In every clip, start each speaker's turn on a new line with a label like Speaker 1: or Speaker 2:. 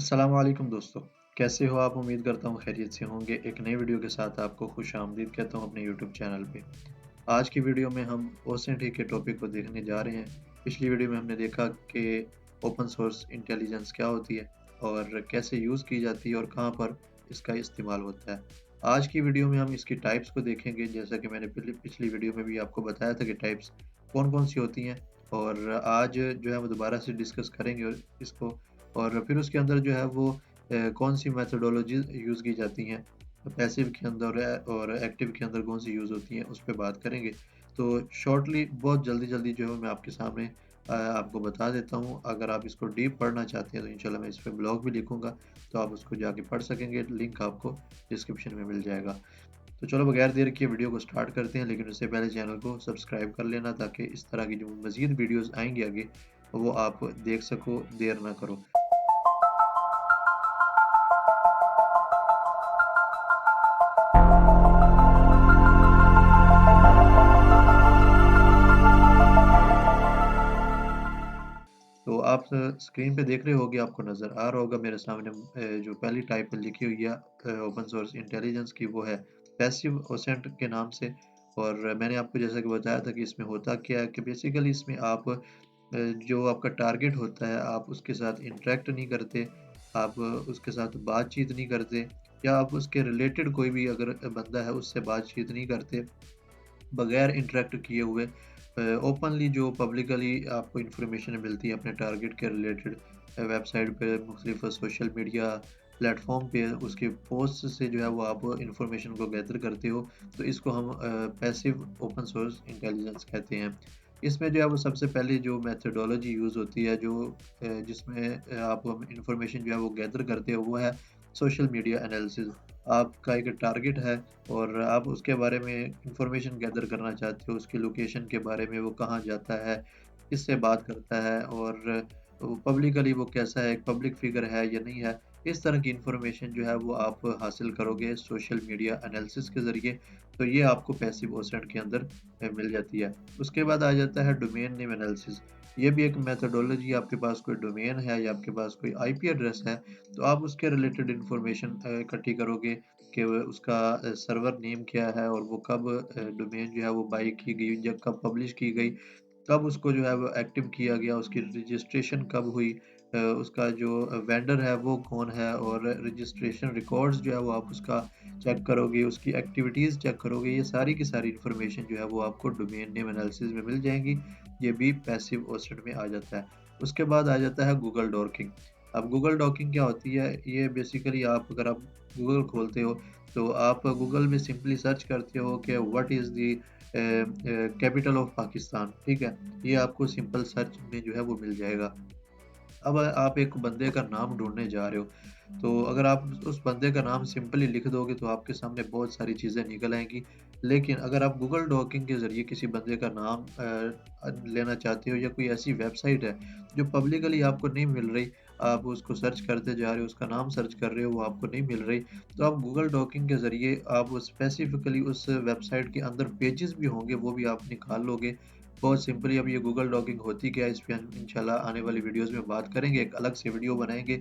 Speaker 1: अस्सलाम वालेकुम दोस्तों, कैसे हो आप? उम्मीद करता हूँ खैरियत से होंगे। एक नई वीडियो के साथ आपको खुशामदीद कहता हूँ अपने यूट्यूब चैनल पे। आज की वीडियो में हम ओसेंटी के टॉपिक को देखने जा रहे हैं। पिछली वीडियो में हमने देखा कि ओपन सोर्स इंटेलिजेंस क्या होती है और कैसे यूज़ की जाती है और कहाँ पर इसका इस्तेमाल होता है। आज की वीडियो में हम इसकी टाइप्स को देखेंगे, जैसा कि मैंने पिछली वीडियो में भी आपको बताया था कि टाइप्स कौन-कौन सी होती हैं और आज जो है वो दोबारा से डिस्कस करेंगे और इसको और फिर उसके अंदर जो है वो कौन-सी मेथोडोलॉजीज़ यूज़ की जाती हैं, पैसिव के अंदर है और एक्टिव के अंदर कौन-सी यूज़ होती हैं, उस पे बात करेंगे। तो शॉर्टली बहुत जल्दी-जल्दी जो है मैं आपके सामने आपको बता देता हूँ। अगर आप इसको डीप पढ़ना चाहते हैं तो इंशाल्लाह मैं इस पे ब्लॉग भी लिखूँगा, तो आप उसको जाके पढ़ सकेंगे। लिंक आपको डिस्क्रिप्शन में मिल जाएगा। तो चलो बगैर देर किए वीडियो को स्टार्ट करते हैं, लेकिन उससे पहले चैनल को सब्सक्राइब कर लेना ताकि इस तरह की जो मज़ीद वीडियोज़ आएँगी आगे, वो आप देख सको, देर ना करो। तो आप स्क्रीन पे देख रहे होंगे, आपको नज़र आ रहा होगा मेरे सामने जो पहली टाइप लिखी हुई है ओपन सोर्स इंटेलिजेंस की, वो है पैसिव ओसेंट के नाम से। और मैंने आपको जैसा कि बताया था कि इसमें होता क्या है कि बेसिकली इसमें आप जो आपका टारगेट होता है, आप उसके साथ इंटरेक्ट नहीं करते, आप उसके साथ बातचीत नहीं करते या आप उसके रिलेटेड कोई भी अगर बंदा है उससे बातचीत नहीं करते। बगैर इंटरैक्ट किए हुए ओपनली जो पब्लिकली आपको इन्फॉर्मेशन मिलती है अपने टारगेट के रिलेटेड वेबसाइट पे, मुख्तलिफ सोशल मीडिया प्लेटफॉर्म पे उसके पोस्ट से जो है वो आप इन्फॉर्मेशन को गैदर करते हो, तो इसको हम पैसिव ओपन सोर्स इंटेलिजेंस कहते हैं। इसमें जो है वो सबसे पहले जो मेथडोलॉजी यूज़ होती है, जो जिसमें आप इन्फॉर्मेशन जो है वो गैदर करते हो, वो है सोशल मीडिया एनालिसिस। आपका एक टारगेट है और आप उसके बारे में इंफॉर्मेशन गैदर करना चाहते हो, उसकी लोकेशन के बारे में, वो कहाँ जाता है, किससे बात करता है और वो पब्लिकली वो कैसा है, एक पब्लिक फिगर है या नहीं है। इस तरह की इंफॉर्मेशन जो है वो आप हासिल करोगे सोशल मीडिया एनालिसिस के ज़रिए, तो ये आपको पैसिव ओसेंट के अंदर मिल जाती है। उसके बाद आ जाता है डोमेन नेम एनालिसिस। ये भी एक मेथोडोलॉजी, आपके पास कोई डोमेन है या आपके पास कोई आईपी एड्रेस है, तो आप उसके रिलेटेड इंफॉर्मेशन इकट्ठी करोगे कि वो उसका सर्वर नेम क्या है और वो कब डोमेन जो है वो बाय की गई या कब पब्लिश की गई, कब उसको जो है वो एक्टिव किया गया, उसकी रजिस्ट्रेशन कब हुई, उसका जो वेंडर है वो कौन है और रजिस्ट्रेशन रिकॉर्ड्स जो है वो आप उसका चेक करोगे, उसकी एक्टिविटीज़ चेक करोगे। ये सारी की सारी इन्फॉर्मेशन जो है वो आपको डोमेन नेम एनालिसिस में मिल जाएँगी। ये भी पैसिव ओसेट में आ जाता है। उसके बाद आ जाता है गूगल डॉकिंग। अब गूगल डॉकिंग क्या होती है? ये बेसिकली आप अगर आप गूगल खोलते हो, तो आप गूगल में सिंपली सर्च करते हो कि what is the capital of Pakistan, ठीक है? ये आपको सिंपल सर्च में जो है वो मिल जाएगा। अब आप एक बंदे का नाम ढूँढने जा रहे हो, तो अगर आप उस बंदे का नाम सिंपली लिख दोगे तो आपके सामने बहुत सारी चीज़ें निकल आएँगी। लेकिन अगर आप गूगल डॉकिंग के ज़रिए किसी बंदे का नाम लेना चाहते हो या कोई ऐसी वेबसाइट है जो पब्लिकली आपको नहीं मिल रही, आप उसको सर्च करते जा रहे हो, उसका नाम सर्च कर रहे हो, वो आपको नहीं मिल रही, तो आप गूगल डॉकिंग के ज़रिए आप स्पेसिफ़िकली उस वेबसाइट के अंदर पेजेज़ भी होंगे, वो भी आप निकाल लोगे। बहुत सिंपली अब ये गूगल डॉकिंग होती क्या है, इस पे हम इंशाल्लाह आने वाली वीडियोज़ में बात करेंगे, एक अलग से वीडियो बनाएँगे।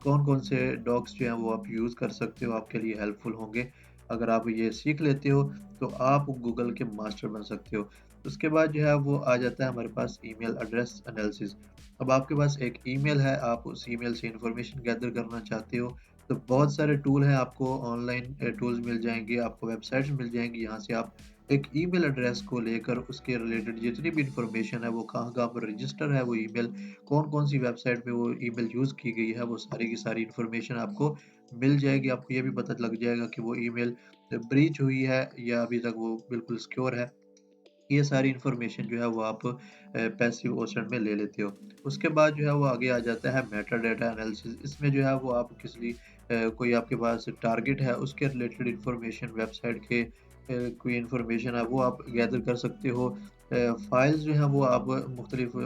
Speaker 1: कौन-कौन से डॉक्स जो हैं वो आप यूज़ कर सकते हो, आपके लिए हेल्पफुल होंगे। अगर आप ये सीख लेते हो, तो आप गूगल के मास्टर बन सकते हो। उसके बाद जो है वो आ जाता है हमारे पास ईमेल एड्रेस एनालिसिस। अब आपके पास एक ईमेल है, आप उस ईमेल से इन्फॉर्मेशन गैदर करना चाहते हो, तो बहुत सारे टूल हैं, आपको ऑनलाइन टूल्स मिल जाएँगे, आपको वेबसाइट्स मिल जाएँगी, यहाँ से आप एक ईमेल एड्रेस को लेकर उसके रिलेटेड जितनी भी इंफॉर्मेशन है, वो कहाँ-कहाँ पर रजिस्टर है वो ईमेल, कौन-कौन सी वेबसाइट पे वो ईमेल यूज़ की गई है, वो सारी की सारी इंफॉर्मेशन आपको मिल जाएगी। आपको ये भी पता लग जाएगा कि वो ईमेल ब्रीच हुई है या अभी तक वो बिल्कुल सिक्योर है। ये सारी इन्फॉर्मेशन जो है वो आप पैसिव ओसेंट में ले लेते हो। उसके बाद जो है वो आगे आ जाता है मेटा डाटा एनालिसिस। इसमें जो है वो आप किसी कोई आपके पास टारगेट है, उसके रिलेटेड इन्फॉर्मेशन वेबसाइट के कोई इन्फॉर्मेशन है वो आप गैदर कर सकते हो। फाइल्स जो हैं वो आप मुख्तलिफ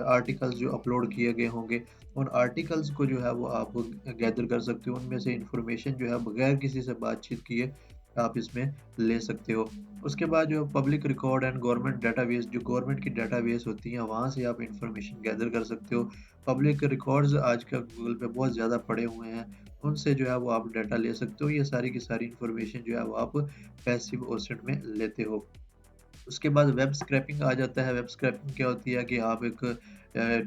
Speaker 1: आर्टिकल्स जो अपलोड किए गए होंगे, उन आर्टिकल्स को जो है वो आप गैदर कर सकते हो। उनमें से इन्फॉर्मेशन जो है बगैर किसी से बातचीत किए आप इसमें ले सकते हो। उसके बाद जो public record and government database, जो गवर्नमेंट की डेटाबेस होती हैं, वहाँ से आप इन्फॉर्मेशन गैदर कर सकते हो। पब्लिक रिकॉर्ड्स आजकल गूगल पे बहुत ज़्यादा पड़े हुए हैं, उनसे जो है वो आप डाटा ले सकते हो। ये सारी की सारी इन्फॉर्मेशन जो है वो आप पैसिव ओसेट में लेते हो। उसके बाद वेब स्क्रैपिंग आ जाता है। वेब स्क्रैपिंग क्या होती है कि आप एक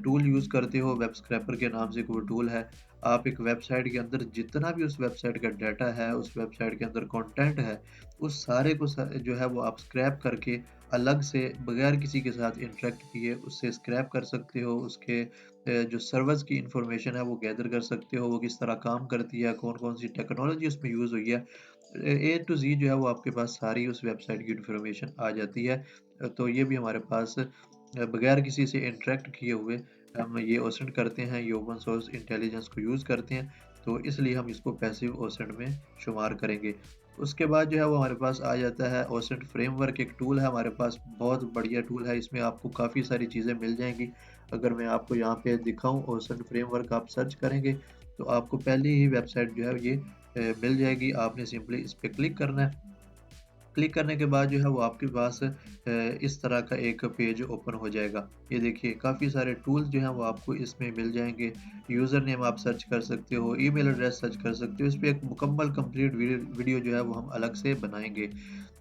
Speaker 1: टूल यूज़ करते हो, वेब स्क्रैपर के नाम से कोई टूल है। आप एक वेबसाइट के अंदर जितना भी उस वेबसाइट का डाटा है, उस वेबसाइट के अंदर कंटेंट है, उस सारे को जो है वो आप स्क्रैप करके अलग से बगैर किसी के साथ इंटरैक्ट किए उससे स्क्रैप कर सकते हो। उसके जो सर्वर्स की इंफॉर्मेशन है वो गैदर कर सकते हो, वो किस तरह काम करती है, कौन-कौन सी टेक्नोलॉजी उसमें यूज़ हुई है। ए टू ज़ी जो है वो आपके पास सारी उस वेबसाइट की इन्फॉर्मेशन आ जाती है। तो ये भी हमारे पास बगैर किसी से इंटरैक्ट किए हुए हम ये ओसेंट करते हैं, ये ओपन सोर्स इंटेलिजेंस को यूज़ करते हैं, तो इसलिए हम इसको पैसिव ओसेंट में शुमार करेंगे। उसके बाद जो है वो हमारे पास आ जाता है ओसेंट फ्रेमवर्क, एक टूल है हमारे पास, बहुत बढ़िया टूल है, इसमें आपको काफ़ी सारी चीज़ें मिल जाएँगी। अगर मैं आपको यहाँ पे दिखाऊँ, ओसेंट फ्रेमवर्क आप सर्च करेंगे, तो आपको पहली ही वेबसाइट जो है ये मिल जाएगी। आपने सिंपली इस पे क्लिक करना है। क्लिक करने के बाद जो है वो आपके पास इस तरह का एक पेज ओपन हो जाएगा। ये देखिए काफ़ी सारे टूल्स जो हैं वो आपको इसमें मिल जाएँगे। यूज़र नेम आप सर्च कर सकते हो, ईमेल एड्रेस सर्च कर सकते हो। इस पे एक मुकम्मल कंप्लीट वीडियो जो है वो हम अलग से बनाएँगे।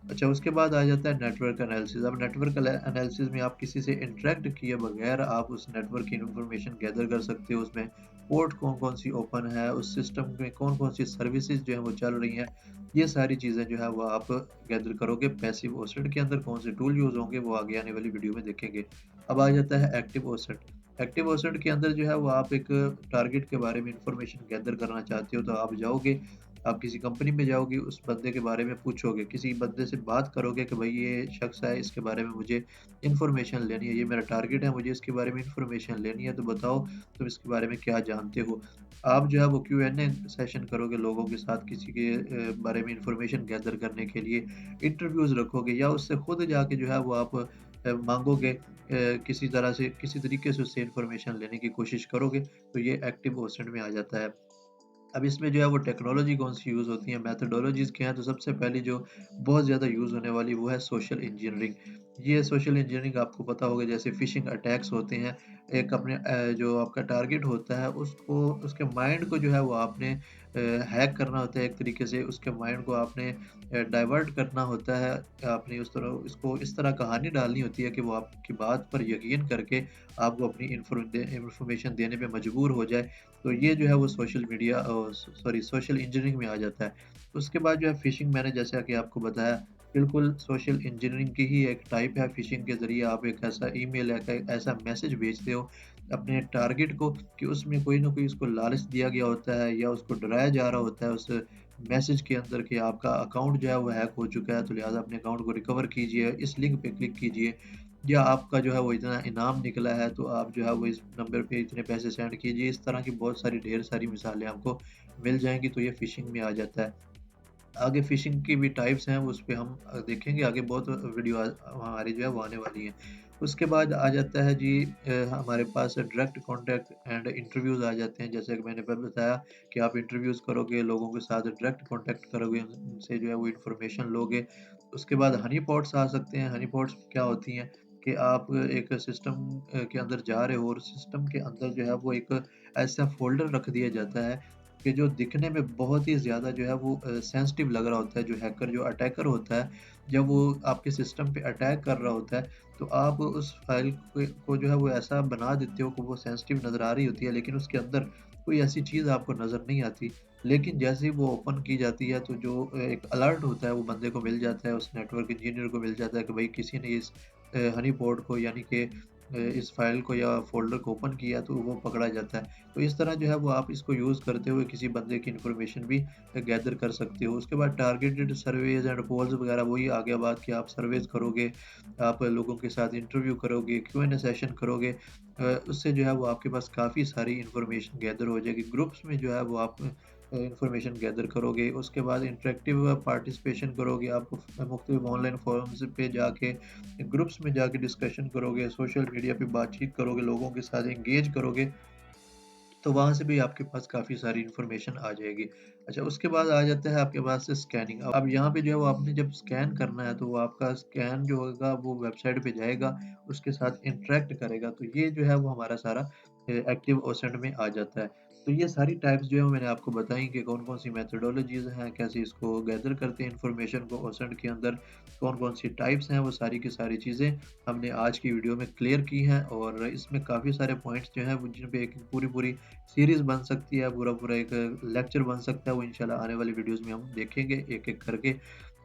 Speaker 1: अच्छा, उसके बाद आ जाता है नेटवर्क एनालिसिस। अब नेटवर्क एनालिसिस में आप किसी से इंटरैक्ट किए बगैर आप उस नेटवर्क की इन्फॉर्मेशन गैदर कर सकते हो। उसमें पोर्ट कौन-कौन सी ओपन है, उस सिस्टम में कौन-कौन सी सर्विसेज़ जो है वो चल रही हैं। ये सारी चीज़ें जो है वो आप गैदर करोगे पैसिव ओसेट के अंदर। कौन से टूल यूज़ होंगे वो आगे आने वाली वीडियो में देखेंगे। अब आ जाता है एक्टिव ओसेट। एक्टिव ओसेट के अंदर जो है वो आप एक टारगेट के बारे में इन्फॉर्मेशन गैदर करना चाहते हो, तो आप जाओगे, आप किसी कंपनी में जाओगे, उस बंदे के बारे में पूछोगे, किसी बंदे से बात करोगे कि भाई ये शख्स है, इसके बारे में मुझे इन्फॉर्मेशन लेनी है, ये मेरा टारगेट है, मुझे इसके बारे में इन्फॉर्मेशन लेनी है, तो बताओ तुम इसके बारे में क्या जानते हो? आप जो है वो क्यू-एन-ए सेशन करोगे लोगों के साथ, किसी के बारे में इन्फॉर्मेशन गैदर करने के लिए, इंटरव्यूज़ रखोगे या उससे खुद जाके जो है वो आप माँगोगे, किसी तरह से किसी तरीके से उससे इन्फॉर्मेशन लेने की कोशिश करोगे, तो ये एक्टिव ओसेंट में आ जाता है। अब इसमें जो है वो टेक्नोलॉजी कौन-सी यूज़ होती है, मेथोडोलॉजीज़ क्या हैं, तो सबसे पहली जो बहुत ज़्यादा यूज़ होने वाली वो है सोशल इंजीनियरिंग। ये सोशल इंजीनियरिंग आपको पता होगा, जैसे फ़िशिंग अटैक्स होते हैं, एक अपने जो आपका टारगेट होता है उसको, उसके माइंड को जो है वो आपने हैक करना होता है एक तरीके से, उसके माइंड को आपने डाइवर्ट करना होता है। आपने उस तरह इसको इस तरह कहानी डालनी होती है कि वो आपकी बात पर यकीन करके आपको अपनी इन्फॉर्मेशन देने पे मजबूर हो जाए। तो ये जो है वो social media sorry social engineering में आ जाता है। उसके बाद जो है फ़िशिंग, मैंने जैसा कि आपको बताया, बिल्कुल सोशल इंजीनियरिंग की ही एक टाइप है। फ़िशिंग के ज़रिए आप एक ऐसा ईमेल या एक ऐसा मैसेज भेजते हो अपने टारगेट को कि उसमें कोई न कोई उसको लालच दिया गया होता है या उसको डराया जा रहा होता है उस मैसेज के अंदर कि आपका अकाउंट जो है वो हैक हो चुका है, तो लिहाज़ा अपने अकाउंट को रिकवर कीजिए, इस लिंक पे क्लिक कीजिए, या आपका जो है वो इतना इनाम निकला है, तो आप जो है वो इस नंबर पे इतने पैसे सेंड कीजिए। इस तरह की बहुत सारी ढेर सारी मिसालें आपको मिल जाएँगी, तो ये फ़िशिंग में आ जाता है। आगे फ़िशिंग की भी टाइप्स हैं, उस पे हम देखेंगे आगे, बहुत वीडियो हमारी जो है वो आने वाली हैं। उसके बाद आ जाता है जी हमारे पास डायरेक्ट कॉन्टैक्ट एंड इंटरव्यूज़ आ जाते हैं। जैसे कि मैंने पहले बताया कि आप इंटरव्यूज़ करोगे, लोगों के साथ डायरेक्ट कॉन्टैक्ट करोगे, उनसे जो है वो इन्फॉर्मेशन लोगे। उसके बाद हनी पॉट्स आ सकते हैं। हनी पॉट्स क्या होती हैं कि आप एक सिस्टम के अंदर जा रहे हो और सिस्टम के अंदर जो है वो एक ऐसा फ़ोल्डर रख दिया जाता है कि जो दिखने में बहुत ही ज़्यादा जो है वो सेंसिटिव लग रहा होता है। जो हैकर, जो अटैकर होता है, जब वो आपके सिस्टम पे अटैक कर रहा होता है, तो आप उस फ़ाइल को जो है वो ऐसा बना देते हो कि वो सेंसिटिव नज़र आ रही होती है, लेकिन उसके अंदर कोई ऐसी चीज़ आपको नज़र नहीं आती। लेकिन जैसे ही वो ओपन की जाती है, तो जो एक अलर्ट होता है वो बंदे को मिल जाता है, उस नेटवर्क इंजीनियर को मिल जाता है कि भाई किसी ने इस हनी पॉट को, यानी कि इस फ़ाइल को या फ़ोल्डर को ओपन किया, तो वो पकड़ा जाता है। तो इस तरह जो है वो आप इसको यूज़ करते हुए किसी बंदे की इन्फॉर्मेशन भी गैदर कर सकते हो। उसके बाद टारगेटेड सर्वेज़ एंड पोल्स वगैरह, वही आ गया बात कि आप सर्वेज़ करोगे, आप लोगों के साथ इंटरव्यू करोगे, क्यू-एन-ए सेशन करोगे। उससे जो है वो आपके पास काफ़ी सारी इन्फॉर्मेशन गैदर हो जाएगी। ग्रुप्स में जो है वो आप इन्फॉर्मेशन गैदर करोगे। उसके बाद इंटरैक्टिव पार्टिसिपेशन करोगे। आप मुख्तलिफ ऑनलाइन फ़ोरम्स पे जाके, ग्रुप्स में जाके डिस्कशन करोगे, सोशल मीडिया पे बातचीत करोगे, लोगों के साथ एंगेज करोगे। तो वहाँ से भी आपके पास काफ़ी सारी इन्फॉर्मेशन आ जाएगी। अच्छा, उसके बाद आ जाता है आपके पास स्कैनिंग। अब यहाँ पे जो है वो आपने जब स्कैन करना है तो वो आपका स्कैन जो होगा वो वेबसाइट पे जाएगा, उसके साथ इंटरैक्ट करेगा, तो ये जो है वो हमारा सारा एक्टिव ओसेंट में आ जाता है। तो ये सारी टाइप्स जो है वो मैंने आपको बताई कि कौन-कौन सी मेथोडोलॉजीज़ हैं, कैसे इसको गैदर करते हैं इन्फॉर्मेशन को ओसेंट के अंदर, कौन-कौन सी टाइप्स हैं, वो सारी की सारी चीज़ें हमने आज की वीडियो में क्लियर की हैं और इसमें काफ़ी सारे पॉइंट्स जो हैं वो जिन पे एक पूरी-पूरी सीरीज़ बन सकती है, पूरा-पूरा एक लेक्चर बन सकता है, वो इंशाल्लाह आने वाली वीडियोज़ में हम देखेंगे एक-एक करके।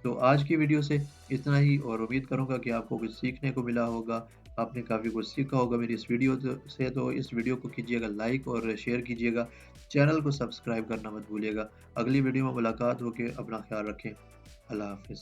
Speaker 1: तो आज की वीडियो से इतना ही और उम्मीद करूँगा कि आपको कुछ सीखने को मिला होगा, आपने काफ़ी कुछ सीखा होगा मेरी इस वीडियो से, तो इस वीडियो को कीजिएगा लाइक और शेयर कीजिएगा, चैनल को सब्सक्राइब करना मत भूलिएगा। अगली वीडियो में मुलाकात होगी, अपना ख़्याल रखें। अल्लाह हाफ़िज़।